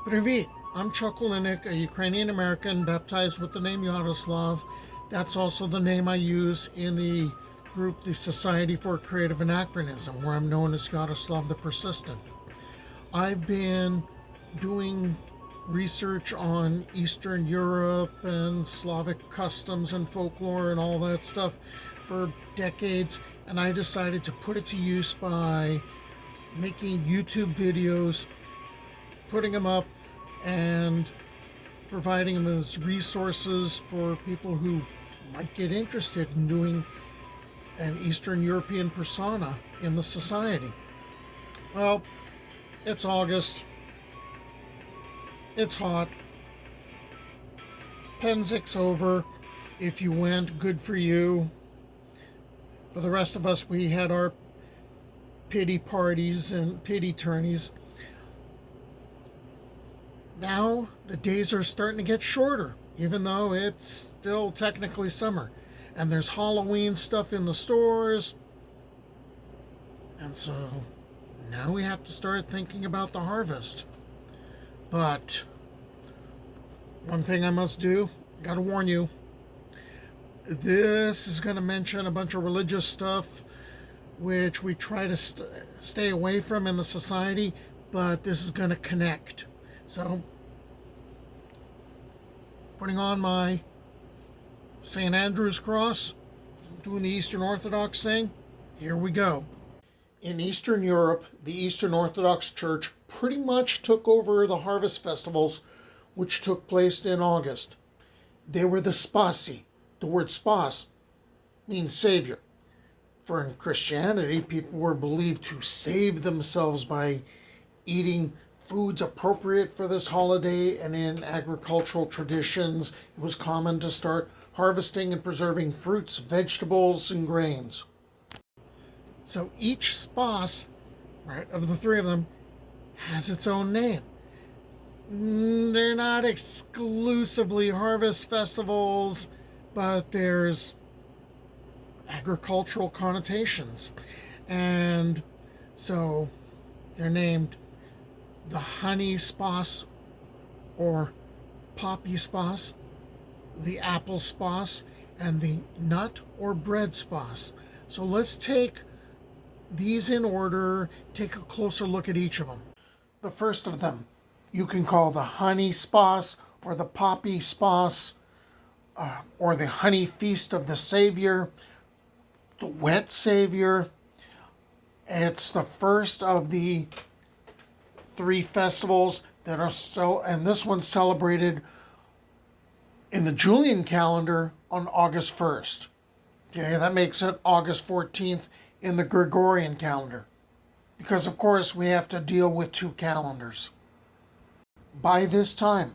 Привit, I'm Chuck Olinik, a Ukrainian-American baptized with the name Yaroslav. That's also the name I use in the group, the Society for Creative Anachronism, where I'm known as Yaroslav the Persistent. I've been doing research on Eastern Europe and Slavic customs and folklore and all that stuff for decades, and I decided to put it to use by making YouTube videos, putting them up, and providing them as resources for people who might get interested in doing an Eastern European persona in the society. Well, it's August. It's hot. Penzic's over. If you went, good for you. For the rest of us, we had our pity parties and pity tourneys. Now the days are starting to get shorter, even though it's still technically summer. And there's Halloween stuff in the stores. And so now we have to start thinking about the harvest. But one thing I must do, gotta warn you, this is going to mention a bunch of religious stuff which we try to stay away from in the society, but this is going to connect. So, putting on my St. Andrew's cross, doing the Eastern Orthodox thing, here we go. In Eastern Europe, the Eastern Orthodox Church pretty much took over the harvest festivals, which took place in August. They were the Spasy. The word spas means savior. For in Christianity, people were believed to save themselves by eating foods appropriate for this holiday, and in agricultural traditions, it was common to start harvesting and preserving fruits, vegetables, and grains. So each spas, right, of the three of them, has its own name. They're not exclusively harvest festivals, but there's agricultural connotations. And so they're named the honey spas or poppy spas, the apple spas, and the nut or bread spas. So let's take these in order, take a closer look at each of them. The first of them you can call the honey spas or the poppy spas, or the honey feast of the Savior, the wet Savior. It's the first of the three festivals that are and this one's celebrated in the Julian calendar on August 1st. Okay, that makes it August 14th in the Gregorian calendar, because of course we have to deal with two calendars. By this time,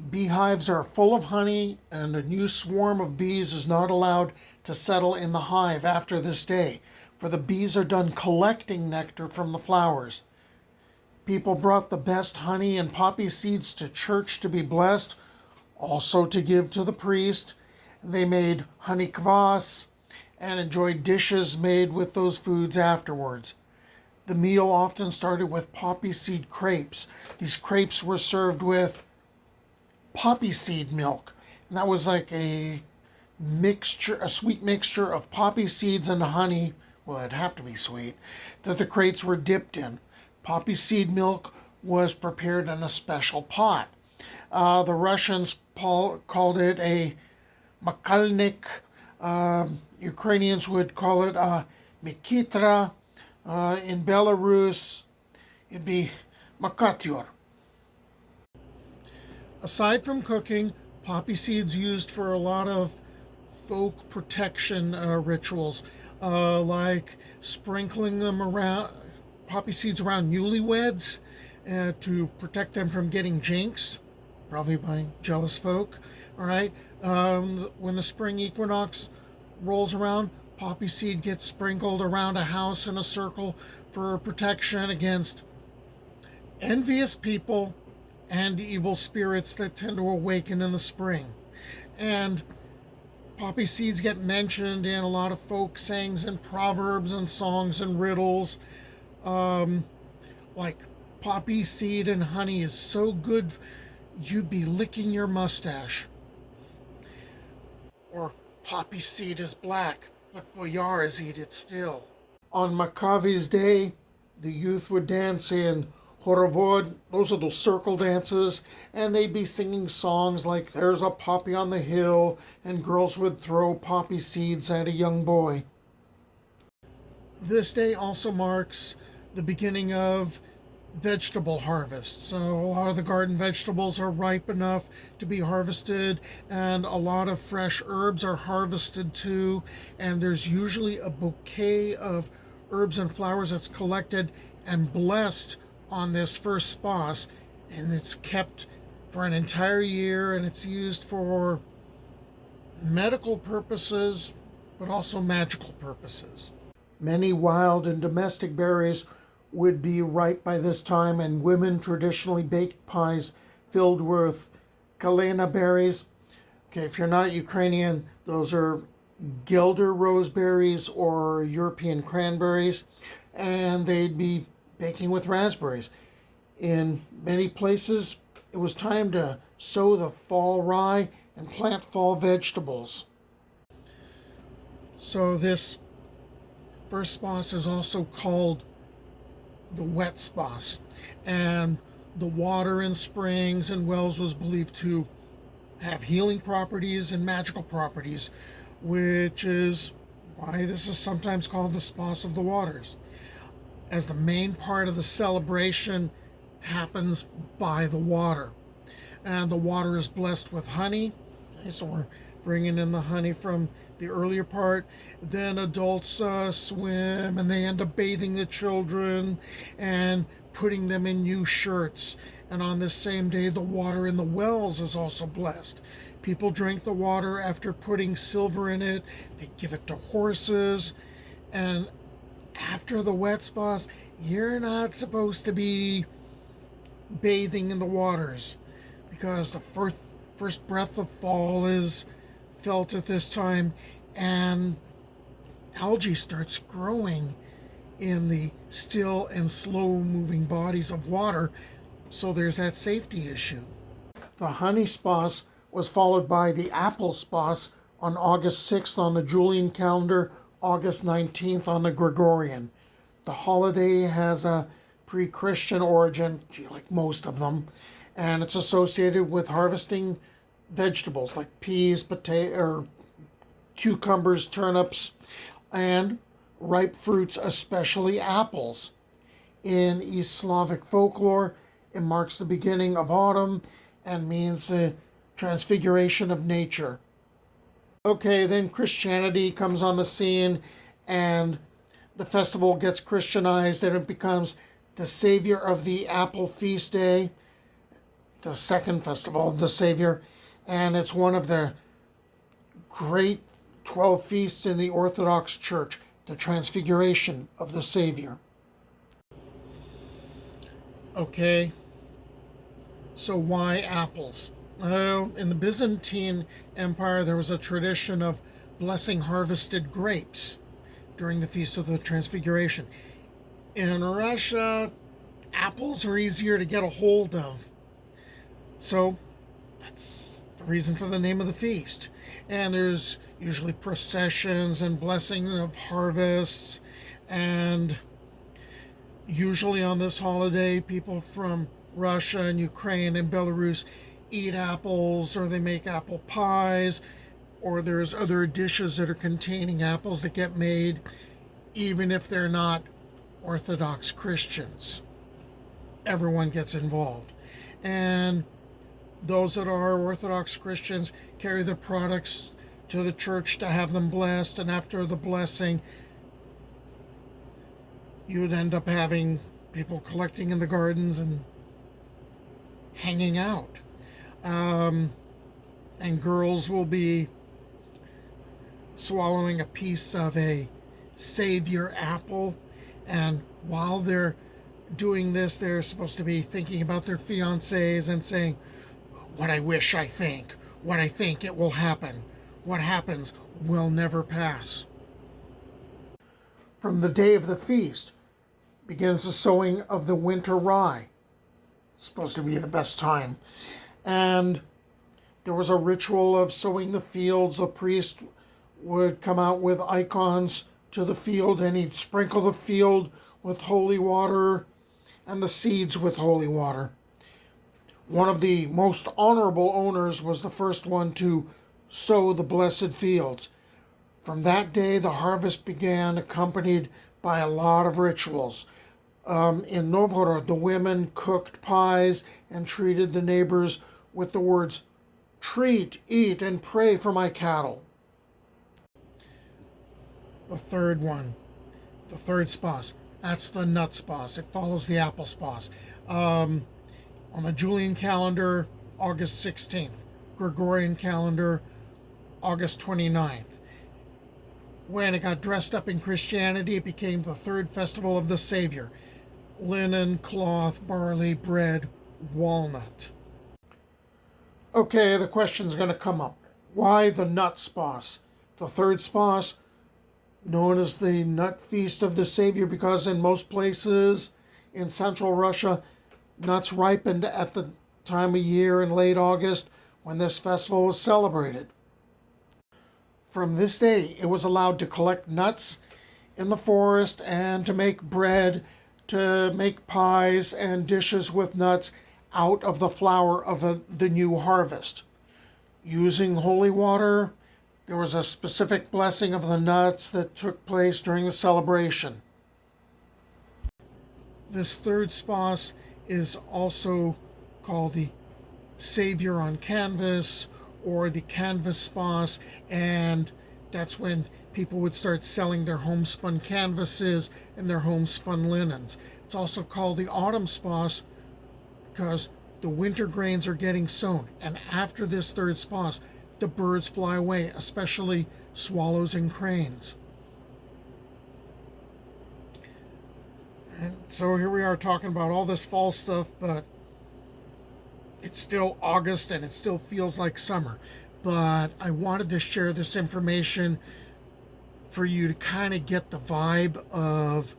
beehives are full of honey, and a new swarm of bees is not allowed to settle in the hive after this day, for the bees are done collecting nectar from the flowers. People brought the best honey and poppy seeds to church to be blessed, also to give to the priest. They made honey kvass and enjoyed dishes made with those foods afterwards. The meal often started with poppy seed crepes. These crepes were served with poppy seed milk. And that was like a sweet mixture of poppy seeds and honey. Well, it'd have to be sweet, that the crepes were dipped in. Poppy seed milk was prepared in a special pot. The Russians called it a makalnik. Ukrainians would call it a mikitra. In Belarus, it'd be makatyur. Aside from cooking, poppy seeds used for a lot of folk protection rituals, like sprinkling them around, poppy seeds around newlyweds to protect them from getting jinxed, probably by jealous folk. All right, when the spring equinox rolls around, poppy seed gets sprinkled around a house in a circle for protection against envious people and evil spirits that tend to awaken in the spring. And poppy seeds get mentioned in a lot of folk sayings and proverbs and songs and riddles, like Poppy seed and honey is so good you'd be licking your mustache. Or poppy seed is black, but boyars eat it still. On Makavi's day, the youth would dance in horovod, those are those circle dances, and they'd be singing songs like There's a Poppy on the Hill, and girls would throw poppy seeds at a young boy. This day also marks the beginning of vegetable harvest. So a lot of the garden vegetables are ripe enough to be harvested, and a lot of fresh herbs are harvested too. And there's usually a bouquet of herbs and flowers that's collected and blessed on this first spas, and it's kept for an entire year, and it's used for medical purposes but also magical purposes. Many wild and domestic berries would be ripe by this time, and women traditionally baked pies filled with galena berries. Okay, if you're not Ukrainian, those are Gelder roseberries or European cranberries, and they'd be baking with raspberries. In many places, it was time to sow the fall rye and plant fall vegetables. So this first spas is also called the wet spas, and the water in springs and wells was believed to have healing properties and magical properties, which is why this is sometimes called the spas of the waters, as the main part of the celebration happens by the water, and the water is blessed with honey. Okay, so we're bringing in the honey from the earlier part. Then adults swim, and they end up bathing the children and putting them in new shirts. And on this same day, the water in the wells is also blessed. People drink the water after putting silver in it. They give it to horses. And after the wet spas, you're not supposed to be bathing in the waters, because the first breath of fall is felt at this time, and algae starts growing in the still and slow moving bodies of water, so there's that safety issue. The honey spas was followed by the apple spas on August 6th on the Julian calendar, August 19th on the Gregorian. The holiday has a pre-Christian origin, like most of them, and it's associated with harvesting vegetables like peas, potato, cucumbers, turnips, and ripe fruits, especially apples. In East Slavic folklore, it marks the beginning of autumn and means the transfiguration of nature. Okay, then Christianity comes on the scene, and the festival gets Christianized, and it becomes the Savior of the Apple Feast Day, the second festival of the Savior, and it's one of the great 12 feasts in the Orthodox Church, the Transfiguration of the Savior. Okay, so why apples? Well, in the Byzantine Empire, there was a tradition of blessing harvested grapes during the Feast of the Transfiguration. In Russia, apples are easier to get a hold of, so that's the reason for the name of the feast. And there's usually processions and blessing of harvests, and usually on this holiday, people from Russia and Ukraine and Belarus eat apples, or they make apple pies, or there's other dishes that are containing apples that get made, even if they're not Orthodox Christians. Everyone gets involved. And those that are Orthodox Christians carry the products to the church to have them blessed, and after the blessing, you'd end up having people collecting in the gardens and hanging out. And girls will be swallowing a piece of a savior apple, and while they're doing this, they're supposed to be thinking about their fiancés and saying, what I wish I think, what I think it will happen, what happens will never pass. From the day of the feast begins the sowing of the winter rye. supposed to be the best time. And there was a ritual of sowing the fields. The priest would come out with icons to the field, and he'd sprinkle the field with holy water and the seeds with holy water. One of the most honorable owners was the first one to sow the blessed fields. From that day, the harvest began, accompanied by a lot of rituals. In Novgorod, the women cooked pies and treated the neighbors with the words, "Treat, eat, and pray for my cattle." The third one, the third Spas, that's the nut Spas. It follows the apple Spas. On the Julian calendar, August 16th. Gregorian calendar, August 29th. When it got dressed up in Christianity, it became the third festival of the Savior. Linen, cloth, barley, bread, walnut. Okay, the question's going to come up. Why the nut Spas? The third Spas, known as the Nut Feast of the Savior, because in most places in central Russia, nuts ripened at the time of year in late August when this festival was celebrated. From this day, it was allowed to collect nuts in the forest and to make bread, to make pies and dishes with nuts out of the flour of the new harvest. Using holy water, there was a specific blessing of the nuts that took place during the celebration. This third Spas is also called the Savior on Canvas, or the Canvas Spas, and that's when people would start selling their homespun canvases and their homespun linens. It's also called the Autumn Spas because the winter grains are getting sown, and after this third Spas, the birds fly away, especially swallows and cranes. And so here we are talking about all this fall stuff, but it's still August and it still feels like summer. But I wanted to share this information for you to kind of get the vibe of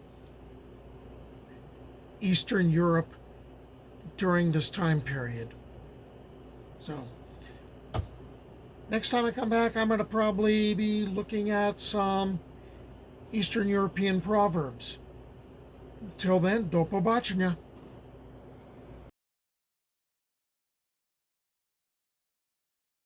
Eastern Europe during this time period. So, next time I come back, I'm going to probably be looking at some Eastern European proverbs. Until then, do побачення.